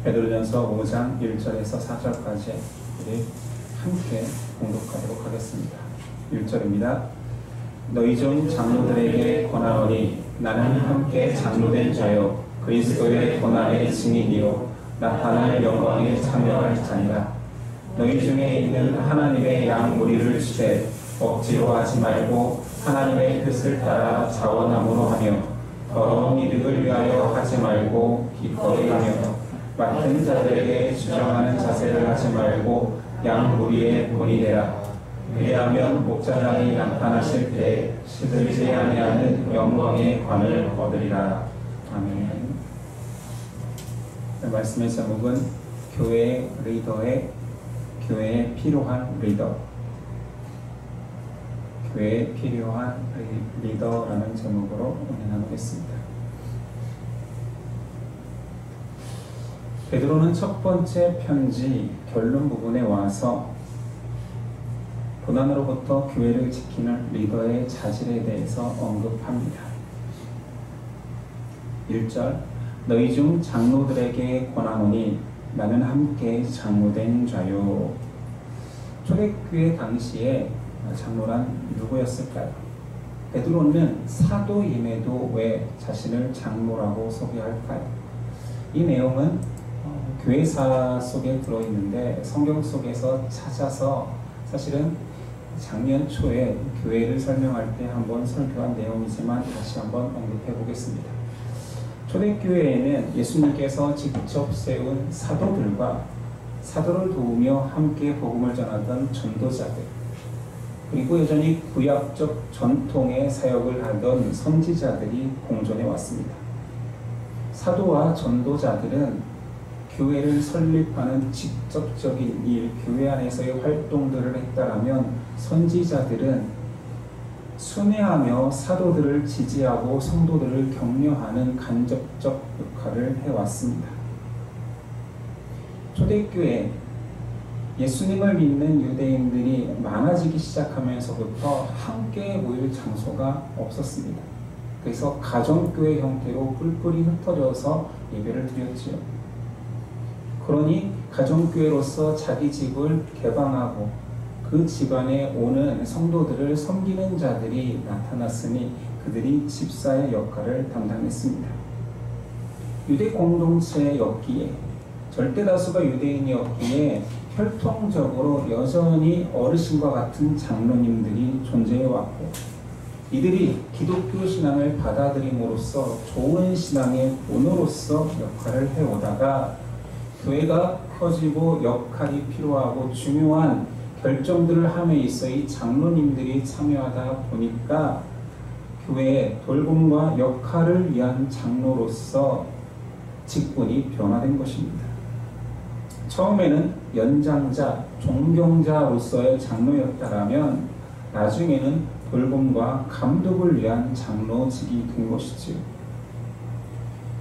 베드로전서 5장 1절에서 4절까지 우리 함께 공독하도록 하겠습니다. 1절입니다. 너희 중 장로들에게 권하노니 나는 함께 장로된 자요 그리스도의 고난의 증인이요 나타날 영광에 참여할 자니라. 너희 중에 있는 하나님의 양 무리를 주되 억지로 하지 말고 하나님의 뜻을 따라 자원함으로 하며 더러운 이득을 위하여 하지 말고 기꺼이 하며 맡은 자들에게 주정하는 자세를 하지 말고 양 무리의 본이 되라. 왜냐하면 목자장이 나타나실 때 시들지 아니하는 영광의 관을 얻으리라. 아멘. 말씀의 제목은 교회의 리더의 교회에 필요한 리더. 교회에 필요한 리더라는 제목으로 오늘 나누겠습니다. 베드로는 첫 번째 편지 결론 부분에 와서 고난으로부터 교회를 지키는 리더의 자질에 대해서 언급합니다. 1절 너희 중 장로들에게 권하노니 나는 함께 장로된 자요. 초대교회 당시에 장로란 누구였을까요? 베드로는 사도임에도 왜 자신을 장로라고 소개할까요? 이 내용은 교회사 속에 들어있는데 성경 속에서 찾아서 사실은 작년 초에 교회를 설명할 때 한번 설교한 내용이지만 다시 한번 언급해 보겠습니다. 초대교회에는 예수님께서 직접 세운 사도들과 사도를 도우며 함께 복음을 전하던 전도자들, 그리고 여전히 구약적 전통의 사역을 하던 선지자들이 공존해 왔습니다. 사도와 전도자들은 교회를 설립하는 직접적인 일, 교회 안에서의 활동들을 했다라면 선지자들은 순회하며 사도들을 지지하고 성도들을 격려하는 간접적 역할을 해왔습니다. 초대교회, 예수님을 믿는 유대인들이 많아지기 시작하면서부터 함께 모일 장소가 없었습니다. 그래서 가정교회 형태로 뿔뿔이 흩어져서 예배를 드렸지요. 그러니 가정교회로서 자기 집을 개방하고 그 집안에 오는 성도들을 섬기는 자들이 나타났으니 그들이 집사의 역할을 담당했습니다. 유대 공동체였기에, 절대다수가 유대인이었기에 혈통적으로 여전히 어르신과 같은 장로님들이 존재해왔고, 이들이 기독교 신앙을 받아들임으로써 좋은 신앙의 본으로서 역할을 해오다가 교회가 커지고 역할이 필요하고 중요한 결정들을 함에 있어 이 장로님들이 참여하다 보니까 교회의 돌봄과 역할을 위한 장로로서 직분이 변화된 것입니다. 처음에는 연장자, 존경자로서의 장로였다라면 나중에는 돌봄과 감독을 위한 장로직이 된 것이지요.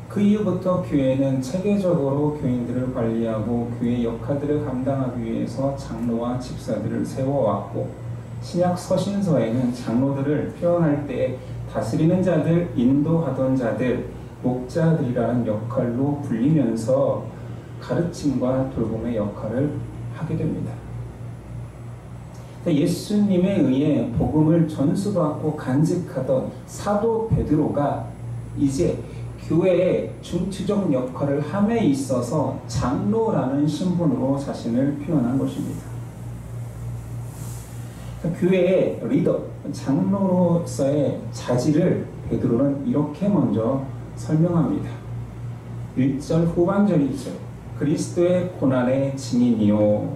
그 이후부터 교회는 체계적으로 교인들을 관리하고 교회의 역할들을 감당하기 위해서 장로와 집사들을 세워왔고, 신약 서신서에는 장로들을 표현할 때 다스리는 자들, 인도하던 자들, 목자들이라는 역할로 불리면서 가르침과 돌봄의 역할을 하게 됩니다. 예수님에 의해 복음을 전수받고 간직하던 사도 베드로가 이제 교회의 중추적 역할을 함에 있어서 장로라는 신분으로 자신을 표현한 것입니다. 교회의 리더, 장로로서의 자질을 베드로는 이렇게 먼저 설명합니다. 1절 후반절이죠. 그리스도의 고난의 증인이요.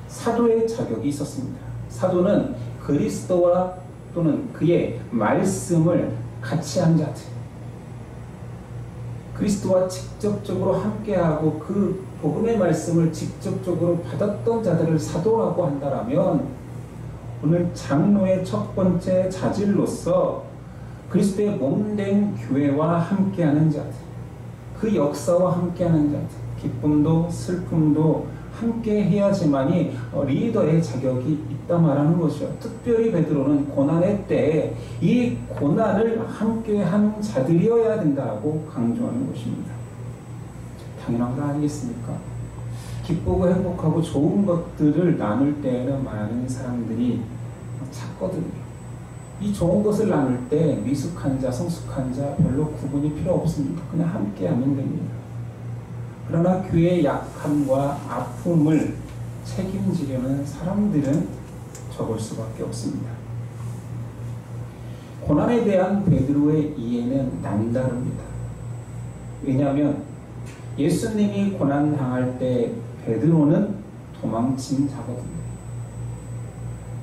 사도의 자격이 있었습니다. 사도는 그리스도와 또는 그의 말씀을 같이 한 자들, 그리스도와 직접적으로 함께하고 그 복음의 말씀을 직접적으로 받았던 자들을 사도라고 한다면, 오늘 장로의 첫 번째 자질로서 그리스도의 몸된 교회와 함께하는 자들, 그 역사와 함께하는 자들, 기쁨도 슬픔도 함께 해야지만이 리더의 자격이 있다 말하는 것이죠. 특별히 베드로는 고난의 때에 이 고난을 함께한 자들이어야 된다고 강조하는 것입니다. 당연한 거 아니겠습니까? 기쁘고 행복하고 좋은 것들을 나눌 때에는 많은 사람들이 찾거든요. 이 좋은 것을 나눌 때 미숙한 자, 성숙한 자 별로 구분이 필요 없습니다. 그냥 함께 하면 됩니다. 그러나 교회의 약함과 아픔을 책임지려는 사람들은 적을 수밖에 없습니다. 고난에 대한 베드로의 이해는 남다릅니다. 왜냐하면 예수님이 고난당할 때 베드로는 도망친 자거든요.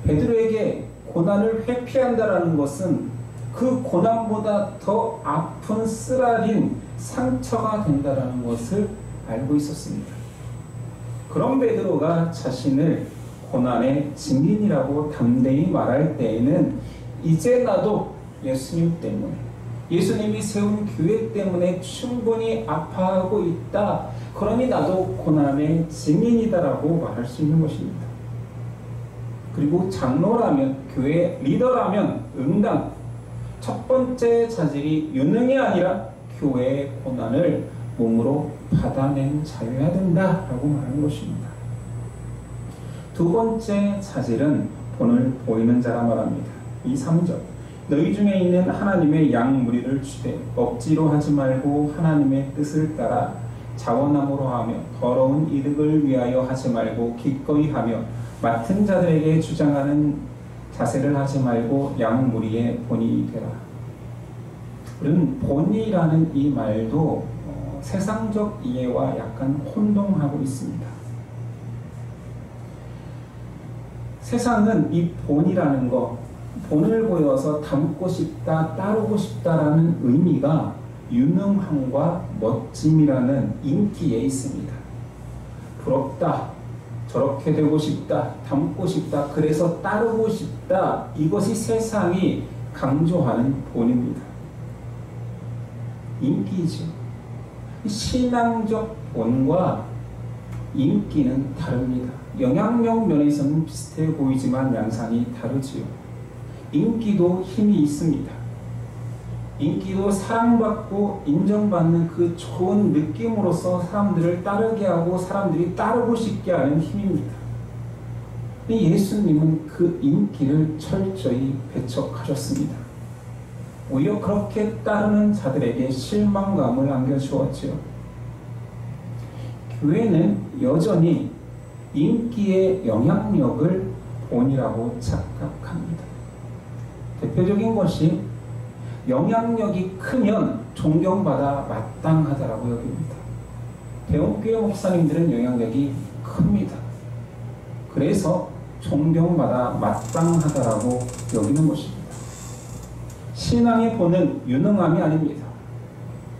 베드로에게 고난을 회피한다라는 것은 그 고난보다 더 아픈 쓰라린 상처가 된다라는 것을 알고 있었습니다. 그런 베드로가 자신을 고난의 증인이라고 담대히 말할 때에는 이제 나도 예수님 때문에, 예수님이 세운 교회 때문에 충분히 아파하고 있다. 그러니 나도 고난의 증인이다라고 말할 수 있는 것입니다. 그리고 장로라면, 교회 리더라면 응당 첫 번째 자질이 유능이 아니라 교회의 고난을 몸으로 받아낸 자여야 된다라고 말하는 것입니다. 두 번째 자질은 본을 보이는 자라 말합니다. 이 3절, 너희 중에 있는 하나님의 양 무리를 주되 억지로 하지 말고 하나님의 뜻을 따라 자원함으로 하며 더러운 이득을 위하여 하지 말고 기꺼이 하며 맡은 자들에게 주장하는 자세를 하지 말고 양 무리의 본이 되라. 우리는 본이라는 이 말도 세상적 이해와 약간 혼동하고 있습니다. 세상은 이 본이라는 것, 본을 보여서 닮고 싶다, 따르고 싶다라는 의미가 유능함과 멋짐이라는 인기에 있습니다. 부럽다, 저렇게 되고 싶다, 닮고 싶다, 그래서 따르고 싶다, 이것이 세상이 강조하는 본입니다. 인기죠. 신앙적 본과 인기는 다릅니다. 영향력 면에서는 비슷해 보이지만 양상이 다르지요. 인기도 힘이 있습니다. 인기도 사랑받고 인정받는 그 좋은 느낌으로서 사람들을 따르게 하고 사람들이 따르고 싶게 하는 힘입니다. 예수님은 그 인기를 철저히 배척하셨습니다. 오히려 그렇게 따르는 자들에게 실망감을 안겨주었지요. 교회는 여전히 인기의 영향력을 본이라고 착각합니다. 대표적인 것이 영향력이 크면 존경받아 마땅하다라고 여깁니다. 대형교회 목사님들은 영향력이 큽니다. 그래서 존경받아 마땅하다라고 여기는 것입니다. 신앙의 본은 유능함이 아닙니다.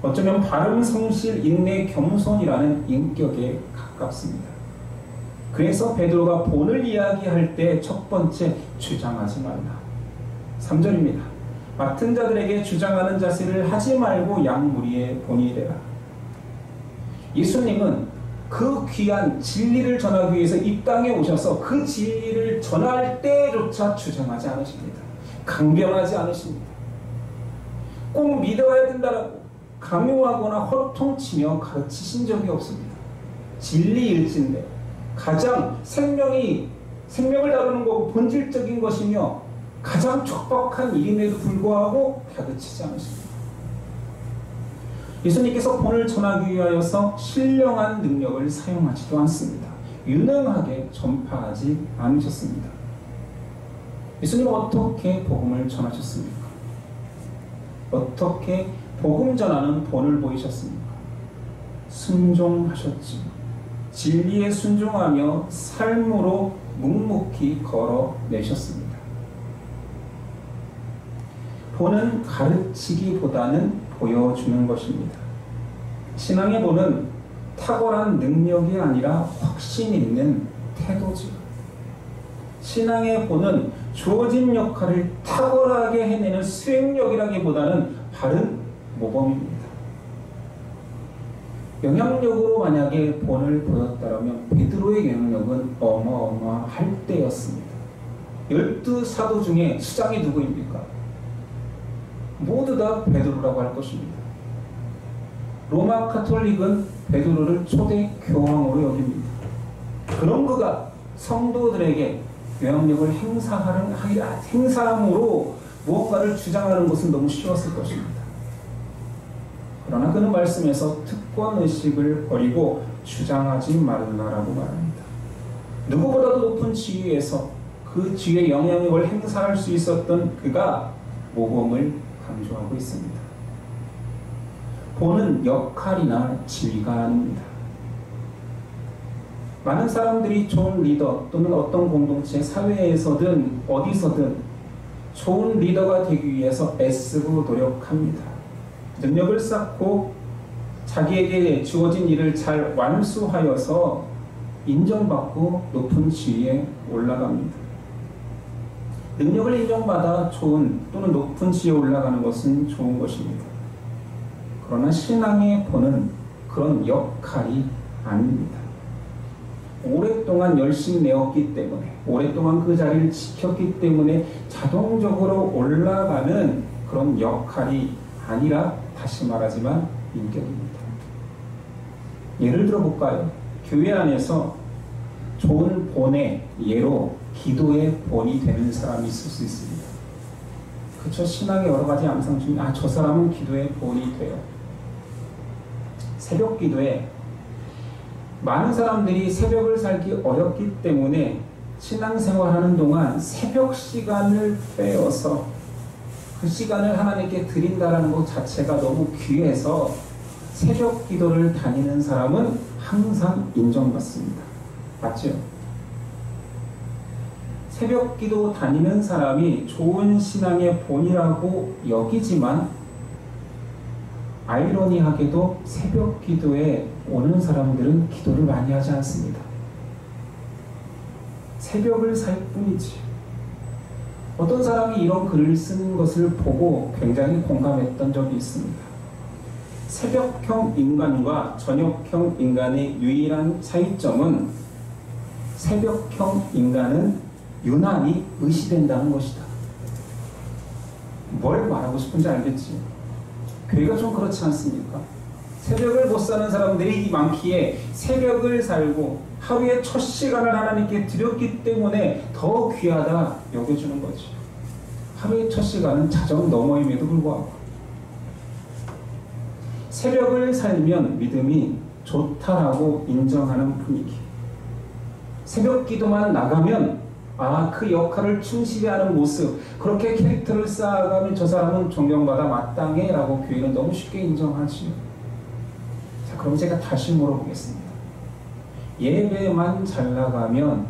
어쩌면 바른 성실, 인내, 겸손이라는 인격에 가깝습니다. 그래서 베드로가 본을 이야기할 때 첫 번째 주장하지 말라. 3절입니다. 맡은 자들에게 주장하는 자세를 하지 말고 양 무리의 본이 되라. 예수님은 그 귀한 진리를 전하기 위해서 이 땅에 오셔서 그 진리를 전할 때조차 주장하지 않으십니다. 강변하지 않으십니다. 꼭 믿어야 된다라고 강요하거나 허통치며 가르치신 적이 없습니다. 진리일진데 가장 생명을 다루는 거고 본질적인 것이며 가장 촉박한 일임에도 불구하고 다그치지 않으십니다. 예수님께서 본을 전하기 위하여서 신령한 능력을 사용하지도 않습니다. 유능하게 전파하지 않으셨습니다. 예수님은 어떻게 복음을 전하셨습니까? 어떻게 복음 전하는 본을 보이셨습니까? 순종하셨지. 진리에 순종하며 삶으로 묵묵히 걸어내셨습니다. 본은 가르치기보다는 보여주는 것입니다. 신앙의 본은 탁월한 능력이 아니라 확신 있는 태도죠. 신앙의 본은 주어진 역할을 탁월하게 해내는 수행력이라기보다는 바른 모범입니다. 영향력으로 만약에 본을 보였다면 베드로의 영향력은 어마어마할 때였습니다. 12사도 중에 수장이 누구입니까? 모두 다 베드로라고 할 것입니다. 로마 카톨릭은 베드로를 초대 교황으로 여깁니다. 그런 그가 성도들에게 영향력을 행사함으로 무언가를 주장하는 것은 너무 쉬웠을 것입니다. 그러나 그는 말씀에서 특권의식을 버리고 주장하지 말라라고 말합니다. 누구보다도 높은 지위에서 그 지위의 영향력을 행사할 수 있었던 그가 모범을 강조하고 있습니다. 본은 역할이나 지위가 아닙니다. 많은 사람들이 좋은 리더 또는 어떤 공동체, 사회에서든 어디서든 좋은 리더가 되기 위해서 애쓰고 노력합니다. 능력을 쌓고 자기에게 주어진 일을 잘 완수하여서 인정받고 높은 지위에 올라갑니다. 능력을 인정받아 좋은 또는 높은 지위에 올라가는 것은 좋은 것입니다. 그러나 신앙의 본은 그런 역할이 아닙니다. 오랫동안 열심히 내었기 때문에, 오랫동안 그 자리를 지켰기 때문에 자동적으로 올라가는 그런 역할이 아니라, 다시 말하지만 인격입니다. 예를 들어 볼까요? 교회 안에서 좋은 본의 예로 기도의 본이 되는 사람이 있을 수 있습니다. 그쵸? 신앙의 여러 가지 양상 중에 저 사람은 기도의 본이 돼요. 새벽 기도에 많은 사람들이 새벽을 살기 어렵기 때문에 신앙생활하는 동안 새벽 시간을 빼어서 그 시간을 하나님께 드린다는 것 자체가 너무 귀해서 새벽 기도를 다니는 사람은 항상 인정받습니다. 맞죠? 새벽 기도 다니는 사람이 좋은 신앙의 본이라고 여기지만 아이러니하게도 새벽 기도에 오는 사람들은 기도를 많이 하지 않습니다. 새벽을 살 뿐이지. 어떤 사람이 이런 글을 쓰는 것을 보고 굉장히 공감했던 적이 있습니다. 새벽형 인간과 저녁형 인간의 유일한 차이점은 새벽형 인간은 유난히 의시된다는 것이다. 뭘 말하고 싶은지 알겠지? 교회가 좀 그렇지 않습니까? 새벽을 못 사는 사람들이 많기에 새벽을 살고 하루의 첫 시간을 하나님께 드렸기 때문에 더 귀하다 여겨주는 거지. 하루의 첫 시간은 자정 너머임에도 불구하고 새벽을 살면 믿음이 좋다라고 인정하는 분위기. 새벽 기도만 나가면 그 역할을 충실히 하는 모습, 그렇게 캐릭터를 쌓아가면 저 사람은 존경받아 마땅해 라고 교회는 너무 쉽게 인정하지요. 자, 그럼 제가 다시 물어보겠습니다. 예배만 잘 나가면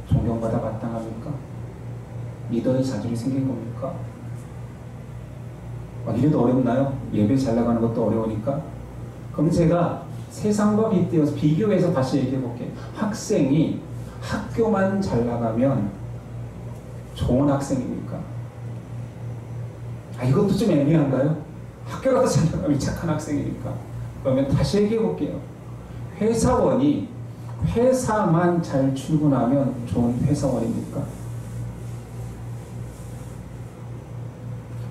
존경받아 마땅합니까? 리더의 자질이 생긴 겁니까? 이래도 어렵나요? 예배 잘 나가는 것도 어려우니까? 그럼 제가 세상과 빗대어서 비교해서 다시 얘기해 볼게요. 학생이 학교만 잘 나가면 좋은 학생입니까? 이것도 좀 애매한가요? 학교라도 잘 나가면 착한 학생이니까. 그러면 다시 얘기해 볼게요. 회사원이 회사만 잘 출근하면 좋은 회사원입니까?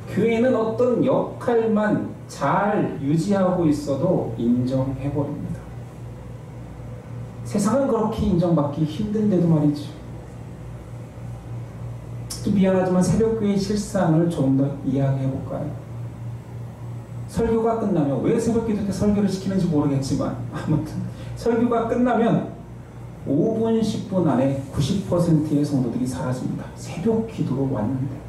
교회는 어떤 역할만 잘 유지하고 있어도 인정해버립니다. 세상은 그렇게 인정받기 힘든데도 말이죠. 좀 미안하지만 새벽교회의 실상을 좀 더 이야기해볼까요? 설교가 끝나면, 왜 새벽기도 때 설교를 시키는지 모르겠지만 아무튼 설교가 끝나면 5분, 10분 안에 90%의 성도들이 사라집니다. 새벽 기도로 왔는데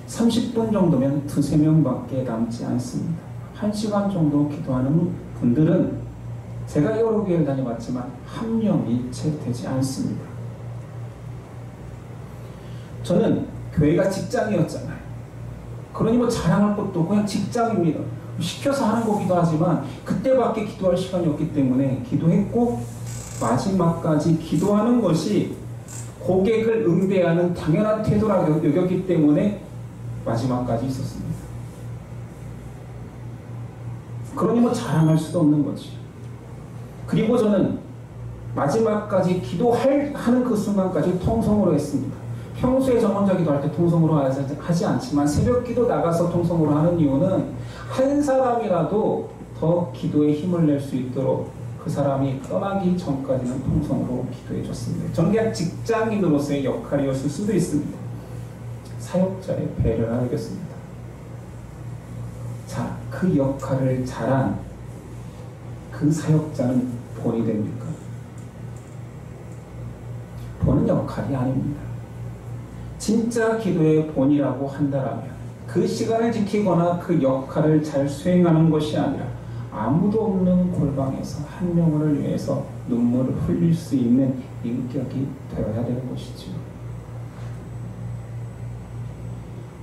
30분 정도면 2~3명밖에 남지 않습니다. 1시간 정도 기도하는 분들은 제가 여러 교회를 다녀봤지만 한 명이 채 되지 않습니다. 저는 교회가 직장이었잖아요. 그러니 뭐 자랑할 것도 없고 그냥 직장입니다. 시켜서 하는 거기도 하지만 그때밖에 기도할 시간이 없기 때문에 기도했고, 마지막까지 기도하는 것이 고객을 응대하는 당연한 태도라고 여겼기 때문에 마지막까지 있었습니다. 그러니 뭐 자랑할 수도 없는 거지. 그리고 저는 마지막까지 기도하는 그 순간까지 통성으로 했습니다. 평소에 저 혼자 기도할 때 통성으로 하지 않지만 새벽 기도 나가서 통성으로 하는 이유는 한 사람이라도 더 기도에 힘을 낼 수 있도록 그 사람이 떠나기 전까지는 통성으로 기도해 줬습니다. 저는 그냥 직장인으로서의 역할이었을 수도 있습니다. 사역자의 배려를 하겠습니다. 자, 그 역할을 잘한 그 사역자는 본이 됩니까? 본은 역할이 아닙니다. 진짜 기도의 본이라고 한다면 그 시간을 지키거나 그 역할을 잘 수행하는 것이 아니라 아무도 없는 골방에서 한 영혼을 위해서 눈물을 흘릴 수 있는 인격이 되어야 되는 것이지요.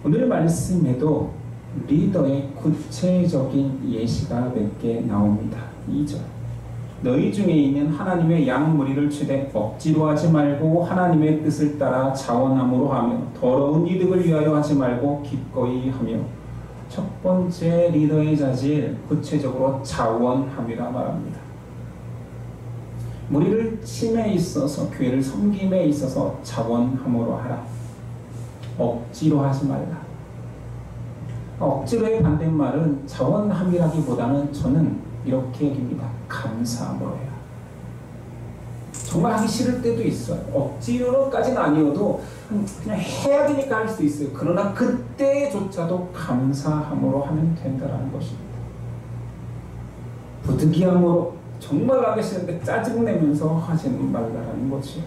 오늘 말씀에도 리더의 구체적인 예시가 몇 개 나옵니다. 2절. 너희 중에 있는 하나님의 양 무리를 치되 억지로 하지 말고 하나님의 뜻을 따라 자원함으로 하며 더러운 이득을 위하여 하지 말고 기꺼이 하며. 첫 번째 리더의 자질, 구체적으로 자원함이라 말합니다. 무리를 침에 있어서, 교회를 섬김에 있어서 자원함으로 하라. 억지로 하지 말라. 억지로의 반대말은 자원함이라기보다는 저는 이렇게 얘기합니다. 감사함으로 해라. 정말 하기 싫을 때도 있어요. 억지로까지는 아니어도 그냥 해야 되니까 할 수 있어요. 그러나 그때조차도 감사함으로 하면 된다는 것입니다. 부득이함으로 정말 하기 싫은데 짜증내면서 하지는 말라는 거지요.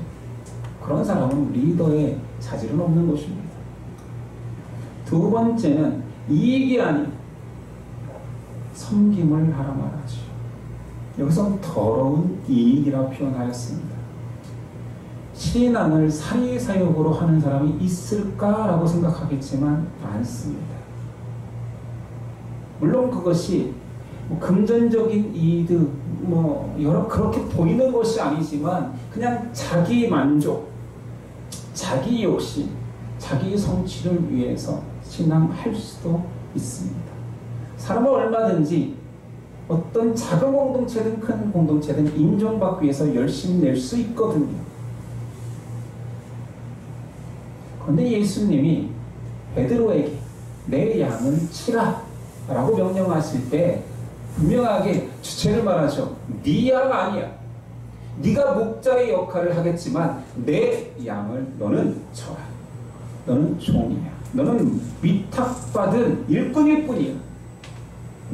그런 사람은 리더의 자질은 없는 것입니다. 두 번째는 이익이 아닌 섬김을 하라 말하죠. 여기서 더러운 이익이라고 표현하였습니다. 신앙을 사리사욕으로 하는 사람이 있을까라고 생각하겠지만 많습니다. 물론 그것이 금전적인 이득, 여러 그렇게 보이는 것이 아니지만 그냥 자기 만족, 자기 욕심, 자기 성취를 위해서 신앙할 수도 있습니다. 사람은 얼마든지 어떤 작은 공동체든 큰 공동체든 인정받기 위해서 열심히 낼 수 있거든요. 그런데 예수님이 베드로에게 내 양을 치라 라고 명령하실 때 분명하게 주체를 말하죠. 네 양 아니야. 네가 목자의 역할을 하겠지만 내 양을 너는 쳐라. 너는 종이야. 너는 위탁받은 일꾼일 뿐이야.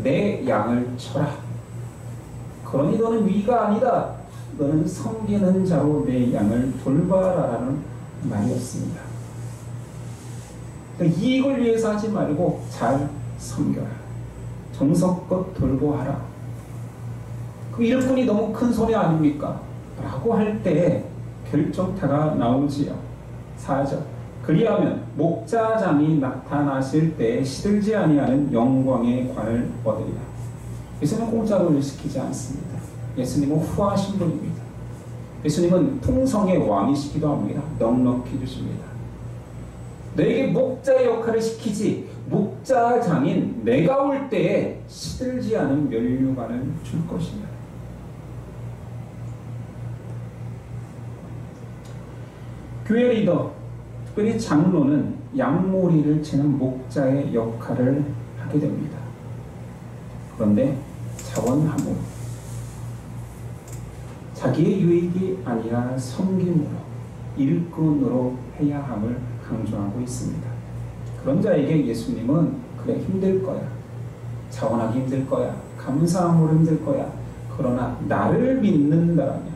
내 양을 쳐라. 그러니 너는 위가 아니다. 너는 섬기는 자로 내 양을 돌봐라라는 말이었습니다. 그러니까 이익을 위해서 하지 말고 잘 섬겨라. 정성껏 돌보아라. 그 일꾼이 너무 큰 손해 아닙니까? 라고 할 때 결정타가 나오지요. 4절. 그리하면 목자장이 나타나실 때 시들지 아니하는 영광의 관을 얻으리라. 예수님은 공짜로 일 시키지 않습니다. 예수님은 후하신 분입니다. 예수님은 풍성의 왕이시기도 합니다. 넉넉히 주십니다. 너에게 목자의 역할을 시키지 목자장인 내가 올 때에 시들지 않은 면류관을 줄 것이냐. 교회 리더, 특별히 장로는 양모리를 치는 목자의 역할을 하게 됩니다. 그런데 자원함으로, 자기의 유익이 아니라 섬김으로, 일꾼으로 해야 함을 강조하고 있습니다. 그런 자에게 예수님은 그래 힘들 거야, 자원하기 힘들 거야, 감사함으로 힘들 거야. 그러나 나를 믿는다라면,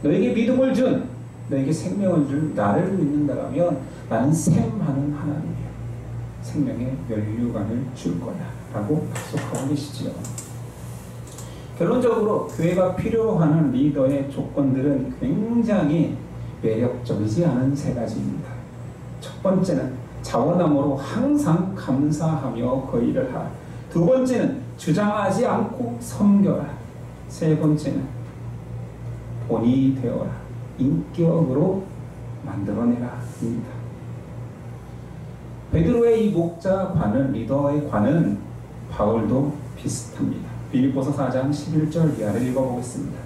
너에게 믿음을 준, 너에게 생명을 줄 나를 믿는다라면 나는 샘하는 하나님이야. 생명의 면류관을 줄 거야 라고 약속하고 계시지요. 결론적으로 교회가 필요로 하는 리더의 조건들은 굉장히 매력적이지 않은 세 가지입니다. 첫 번째는 자원함으로 항상 감사하며 그 일을 하라. 두 번째는 주장하지 않고 섬겨라. 세 번째는 본이 되어라. 인격으로 만들어내라 입니다. 베드로의 이 목자관은, 리더의 관은 바울도 비슷합니다. 빌립보서 4장 11절 이하를 읽어보겠습니다.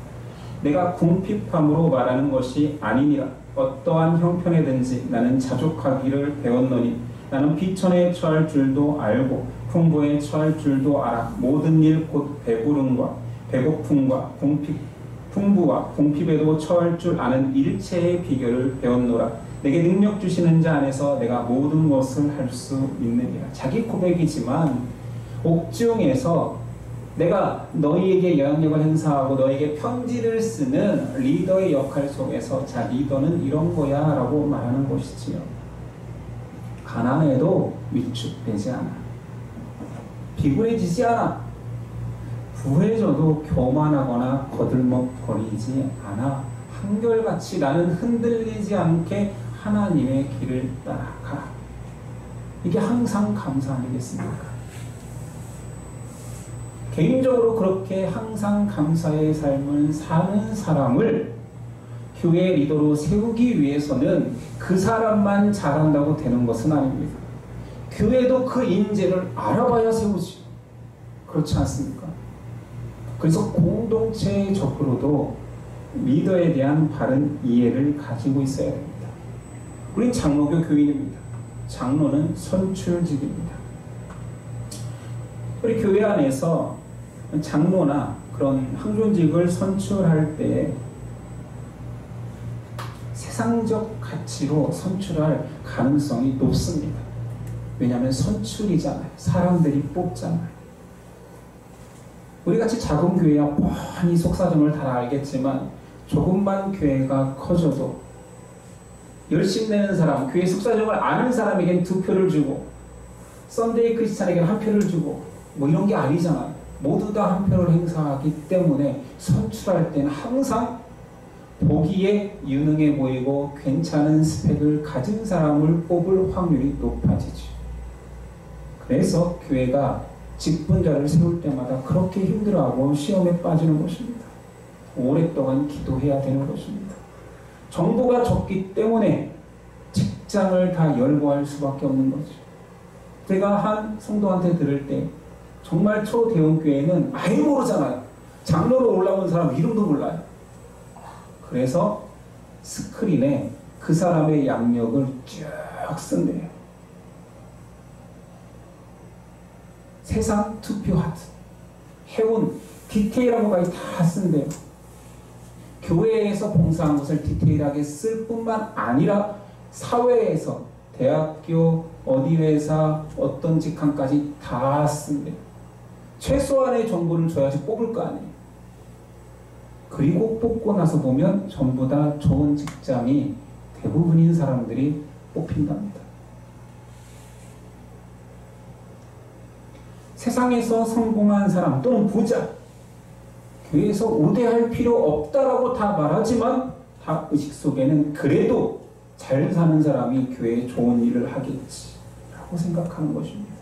내가 궁핍함으로 말하는 것이 아니니라. 어떠한 형편에든지 나는 자족하기를 배웠노니 나는 비천에 처할 줄도 알고 풍부에 처할 줄도 알아. 모든 일 곧 배부름과 배고픔과 풍부와 궁핍에도 처할 줄 아는 일체의 비결을 배웠노라. 내게 능력 주시는 자 안에서 내가 모든 것을 할 수 있느니라. 자기 고백이지만 옥중에서 내가 너희에게 영향력을 행사하고 너희에게 편지를 쓰는 리더의 역할 속에서 자, 리더는 이런 거야 라고 말하는 것이지요. 가난해도 위축되지 않아. 비굴해지지 않아. 부해져도 교만하거나 거들먹거리지 않아. 한결같이 나는 흔들리지 않게 하나님의 길을 따라가. 이게 항상 감사 아니겠습니까? 개인적으로 그렇게 항상 감사의 삶을 사는 사람을 교회 리더로 세우기 위해서는 그 사람만 잘한다고 되는 것은 아닙니다. 교회도 그 인재를 알아봐야 세우지. 그렇지 않습니까? 그래서 공동체적으로도 리더에 대한 바른 이해를 가지고 있어야 됩니다. 우린 장로교 교인입니다. 장로는 선출직입니다. 우리 교회 안에서 장로나 그런 항존직을 선출할 때 세상적 가치로 선출할 가능성이 높습니다. 왜냐하면 선출이잖아요. 사람들이 뽑잖아요. 우리같이 작은 교회야 뻔히 속사정을 다 알겠지만 조금만 교회가 커져도 열심 내는 사람, 교회 속사정을 아는 사람에겐 2표를 주고 썬데이 크리스찬에게는 1표를 주고 뭐 이런 게 아니잖아요. 모두 다 1표를 행사하기 때문에 선출할 때는 항상 보기에 유능해 보이고 괜찮은 스펙을 가진 사람을 뽑을 확률이 높아지죠. 그래서 교회가 직분자를 세울 때마다 그렇게 힘들어하고 시험에 빠지는 것입니다. 오랫동안 기도해야 되는 것입니다. 정보가 적기 때문에 직장을 다 열거할 수밖에 없는 거죠. 제가 한 성도한테 들을 때 정말 초대형 교회는 아예 모르잖아요. 장로로 올라온 사람 이름도 몰라요. 그래서 스크린에 그 사람의 양력을 쭉 쓴대요. 세상 투표하듯 해온 디테일한 것까지 다 쓴대요. 교회에서 봉사한 것을 디테일하게 쓸 뿐만 아니라 사회에서 대학교, 어디 회사, 어떤 직함까지 다 쓴대요. 최소한의 정보를 줘야지 뽑을 거 아니에요. 그리고 뽑고 나서 보면 전부 다 좋은 직장이 대부분인 사람들이 뽑힌답니다. 세상에서 성공한 사람 또는 부자, 교회에서 우대할 필요 없다라고 다 말하지만 다 의식 속에는 그래도 잘 사는 사람이 교회에 좋은 일을 하겠지라고 생각하는 것입니다.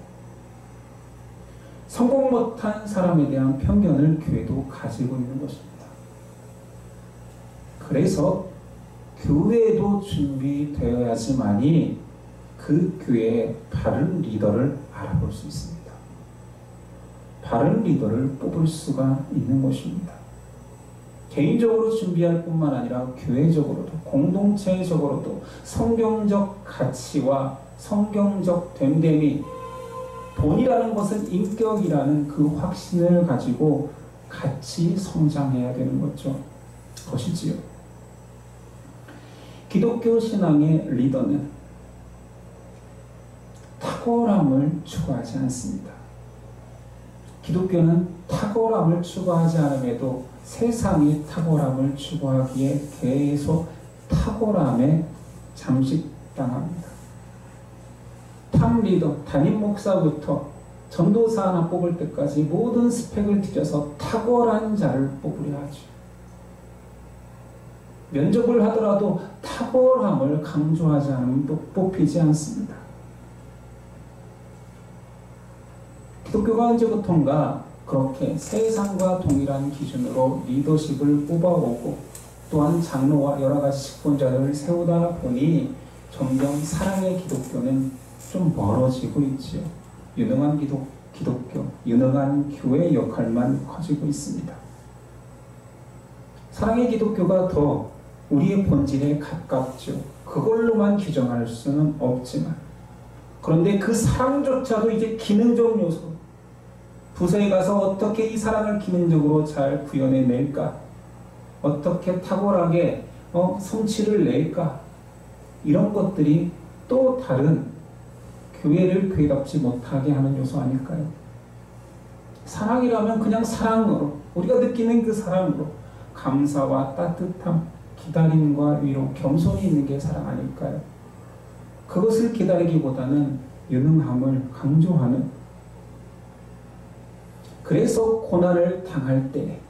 성공 못한 사람에 대한 편견을 교회도 가지고 있는 것입니다. 그래서 교회도 준비되어야지만이 그 교회의 바른 리더를 알아볼 수 있습니다. 바른 리더를 뽑을 수가 있는 것입니다. 개인적으로 준비할 뿐만 아니라 교회적으로도 공동체적으로도 성경적 가치와 성경적 됨됨이 본이라는 것은 인격이라는 그 확신을 가지고 같이 성장해야 되는 것이지요. 기독교 신앙의 리더는 탁월함을 추구하지 않습니다. 기독교는 탁월함을 추구하지 않음에도 세상이 탁월함을 추구하기에 계속 탁월함에 잠식당합니다. 탑 리더, 담임 목사부터 전도사 하나 뽑을 때까지 모든 스펙을 뒤져서 탁월한 자를 뽑으려 하죠. 면접을 하더라도 탁월함을 강조하지 않으면 뽑히지 않습니다. 기독교가 언제부턴가 그렇게 세상과 동일한 기준으로 리더십을 뽑아오고 또한 장로와 여러 가지 직분자들을 세우다 보니 점점 사랑의 기독교는 좀 멀어지고 있지요. 유능한 기독교, 유능한 교회 역할만 커지고 있습니다. 사랑의 기독교가 더 우리의 본질에 가깝죠. 그걸로만 규정할 수는 없지만 그런데 그 사랑조차도 이제 기능적 요소, 부서에 가서 어떻게 이 사랑을 기능적으로 잘 구현해낼까, 어떻게 탁월하게 성취를 낼까, 이런 것들이 또 다른 교회를 교회답지 못하게 하는 요소 아닐까요? 사랑이라면 그냥 사랑으로, 우리가 느끼는 그 사랑으로 감사와 따뜻함, 기다림과 위로, 겸손이 있는 게 사랑 아닐까요? 그것을 기다리기보다는 유능함을 강조하는, 그래서 고난을 당할 때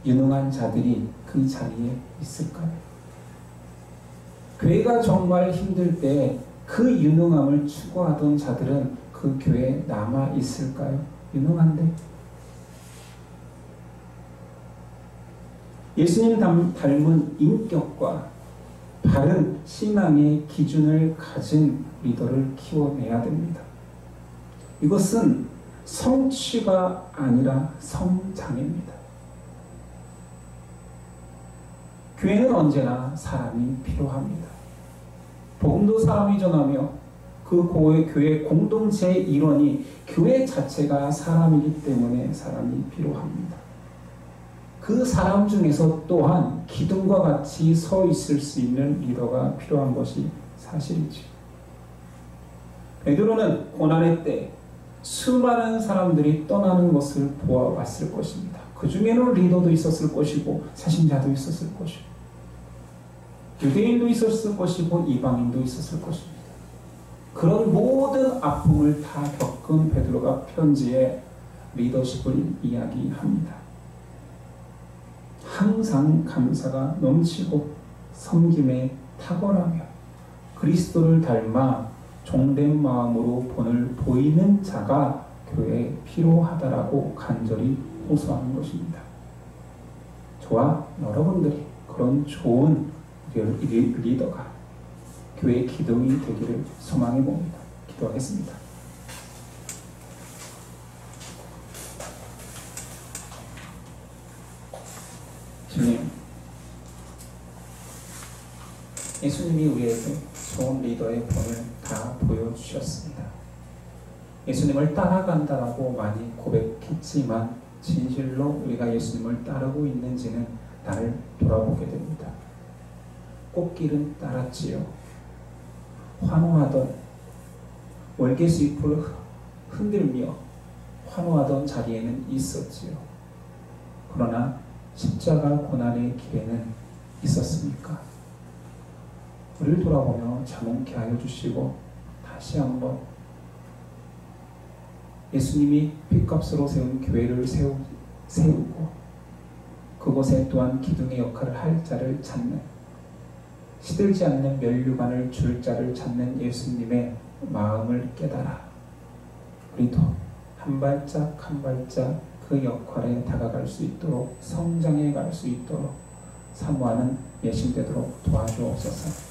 유능한 자들이 그 자리에 있을까요? 교회가 정말 힘들 때 그 유능함을 추구하던 자들은 그 교회에 남아 있을까요? 유능한데? 예수님 닮은 인격과 바른 신앙의 기준을 가진 리더를 키워내야 됩니다. 이것은 성취가 아니라 성장입니다. 교회는 언제나 사람이 필요합니다. 복음도 사람이 전하며 그 교회 공동체의 일원이 교회 자체가 사람이기 때문에 사람이 필요합니다. 그 사람 중에서 또한 기둥과 같이 서 있을 수 있는 리더가 필요한 것이 사실이죠. 베드로는 고난의 때 수많은 사람들이 떠나는 것을 보아왔을 것입니다. 그 중에는 리더도 있었을 것이고 사신자도 있었을 것이고 유대인도 있었을 것이고 이방인도 있었을 것입니다. 그런 모든 아픔을 다 겪은 베드로가 편지에 리더십을 이야기합니다. 항상 감사가 넘치고 섬김에 탁월하며 그리스도를 닮아 종된 마음으로 본을 보이는 자가 교회에 필요하다라고 간절히 호소하는 것입니다. 저와 여러분들이 그런 좋은 리더가 교회의 기둥이 되기를 소망해 봅니다. 기도하겠습니다. 주님, 예수님이 우리에게 좋은 리더의 본을 다 보여주셨습니다. 예수님을 따라간다라고 많이 고백했지만 진실로 우리가 예수님을 따르고 있는지는 나를 돌아보게 됩니다. 꽃길은 따랐지요. 환호하던 월계수 잎을 흔들며 환호하던 자리에는 있었지요. 그러나 십자가 고난의 길에는 있었습니까? 우리를 돌아보며 자몽케 하여 주시고 다시 한번 예수님이 핏값으로 세운 교회를 세우고 그곳에 또한 기둥의 역할을 할 자를 찾는, 시들지 않는 면류관을 줄 자를 찾는 예수님의 마음을 깨달아 우리도 한 발짝 한 발짝 그 역할에 다가갈 수 있도록, 성장해 갈 수 있도록 사모하는 예심 되도록 도와주옵소서.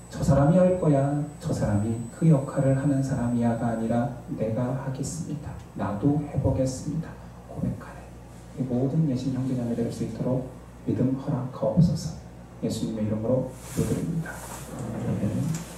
저 사람이 할 거야, 저 사람이 그 역할을 하는 사람이야가 아니라 내가 하겠습니다, 나도 해보겠습니다 고백하네. 이 모든 예심 형제자매 될 수 있도록 믿음 허락하옵소서. 예수님의 이름으로 기도드립니다. 아멘.